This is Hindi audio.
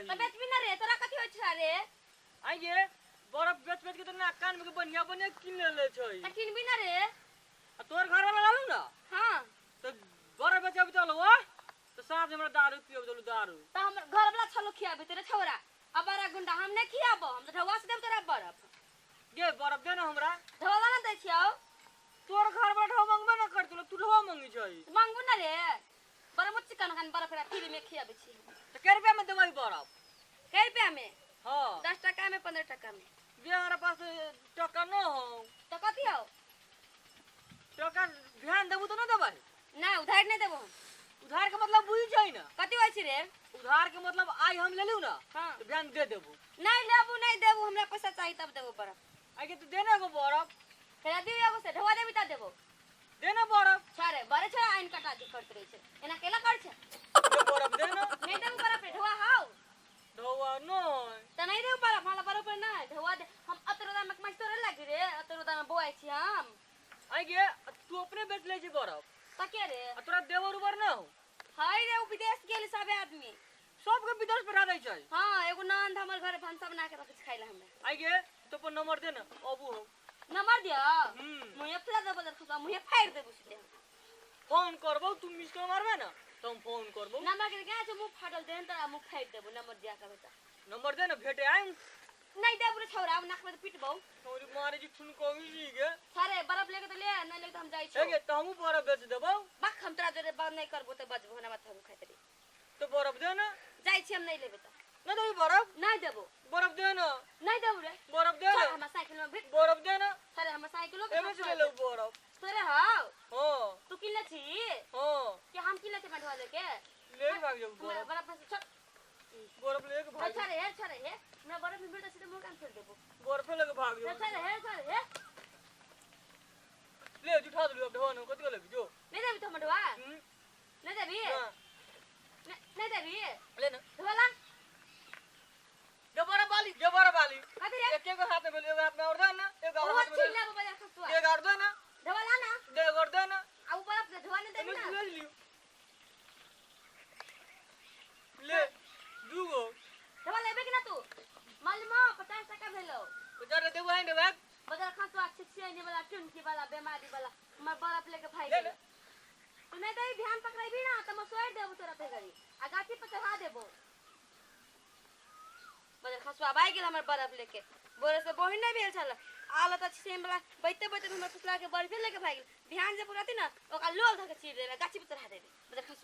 रही तो बेच भी ना रे तोरा कथि होय छ रे आइए बर्फ बेच बेच के तो ना कान में के बढ़िया बढ़िया किन ले छै त किन भी ना रे आ तोर घर वाला लालू ना हां तो बर्फ बेचे भी चलो वो तो साथ में हमरा दारू पियो चलो दारू त हम घर वाला छलो खियाबे तेरे छोरा अबारा गुंडा हम ने खियाबो हम तो ढवा से देब तोरा बर्फ ये बर्फ दे ना हमरा ढवा ना दै छियौ तोर घर बैठो मंगबे ना कर तू ढवा मंगी छै मांगबो ना रे बड़ा मुच्ची कन बर्फ रा फ्री में खियाबे छी तो कै रुपया में देबै बर्फ कै रुपया में हां 10 टका में 15 टका में ये हमारा पास टका न हो तो कथि हो टका ध्यान देबू तो ना देबै ना उधार नहीं देबो उधार के मतलब बुझी छै ना कथि होय छी रे उधार के मतलब आज हम ले लू ना हां तो ध्यान दे देबू नहीं लेबू नहीं देबू हमरा पैसा चाहिए तब देबो बर्फ आगे तू देना को बर्फ फेरा दियो एगो से ढवा देबी त देबो देना बर्फ छारे बड़े छ आइन कटा के करत रहे छै एना केला कर छ ये बर्फ देना नहीं देबू बर्फ रे ढवा हाउ ढवा न त नहीं देबू बर्फ मला बर्फ ना ढवा दे हम अतरोदा में मस्त तोरे लागी रे अतरोदा में बोआई छी हम आगे तू अपने बेच ले छी बर्फ तके रे आ तोरा देवर उबर ना हो हाय रे उ विदेश गेल सब आदमी सब के विदेश पठा दै छै हां एगो नंद हमर घर भांसा बना के रखे खाइला हमरा आगे तो पर नंबर दे ना अबू हो नंबर दियो मुहे फ्ला देबो त खुदा मुहे फाड़ देबो से फोन करबो तू मिस कॉल मारबे ना तो हम फोन करबो नंबर के क्या छ मुंह फाटल देन त मुंह फाड़ देबो नंबर दिया के बेटा नंबर दे ना भेटे आइ नहीं देबू रे छौरा अब नाक में पिटबो तोरी मारे जी ठुन कोई जी के सारे बर्फ लेके तो ले नहीं लेके तो हम जाई आगे छो तो हम बर्फ बेच देबो बक हम तोरा जोरे बात नहीं करबो त बजबो ना बात हम खाइत रे तो बर्फ दे ना जाई छी हम नहीं लेबे त ना देबी बर्फ नहीं देबो बर्फ दे ना नहीं देबू रे बर्फ दे ना हम साइकिल में भेट बर्फ दे ना सारे हम साइकिलो एमे से ले लो बर्फ तोरे हां हां तू किनले छी हां कि हम किनले छी मठवा लेके ले भाग जाओ हमरा बड़ा पैसा छोड़ बर्फ लेके भाग छरे हे मैं बर्फ में बिरता सीधे मुंह कान फेर देबो बर्फ लेके भाग जाओ छरे हे ले उठा दो अब ढोन कति लेबी जो नहीं देबी तो मठवा नहीं देबी नहीं देबी ले ना ढोला जबर वाली कथि रे एक एक हाथ में बोल एक हाथ में और दे ना एक और वो हाथ में चिल्ला को बजा खसुआ एक और दे ना ढोला ना दे और दे ना आ ऊपर से ढोला नहीं देबी ना ले लियो ले दूगो ढोला लेबे कि ना तू मालूम 50 टका भेलो उधर दे वहीं दे बैग बदल खसुआ छिछियाने वाला टुनकी वाला बीमारी वाला मैं बर्फ लेके भाई ले गई तू नहीं दे ध्यान पकड़ाई ना त मैं सोए देबो तोरा पे गई आ गाछी पे चढ़ा देबो बदल खसुआ भाई गेल हमर बर्फ लेके बोरे से बहिन नहीं भेल छल आला त सेम वाला बैठते बैठते हमर पुतला के बर्फ लेके भाई गेल ध्यान जे पुराती ना ओका लोल धके चीर देला गाछी पे चढ़ा देबे बदल खसुआ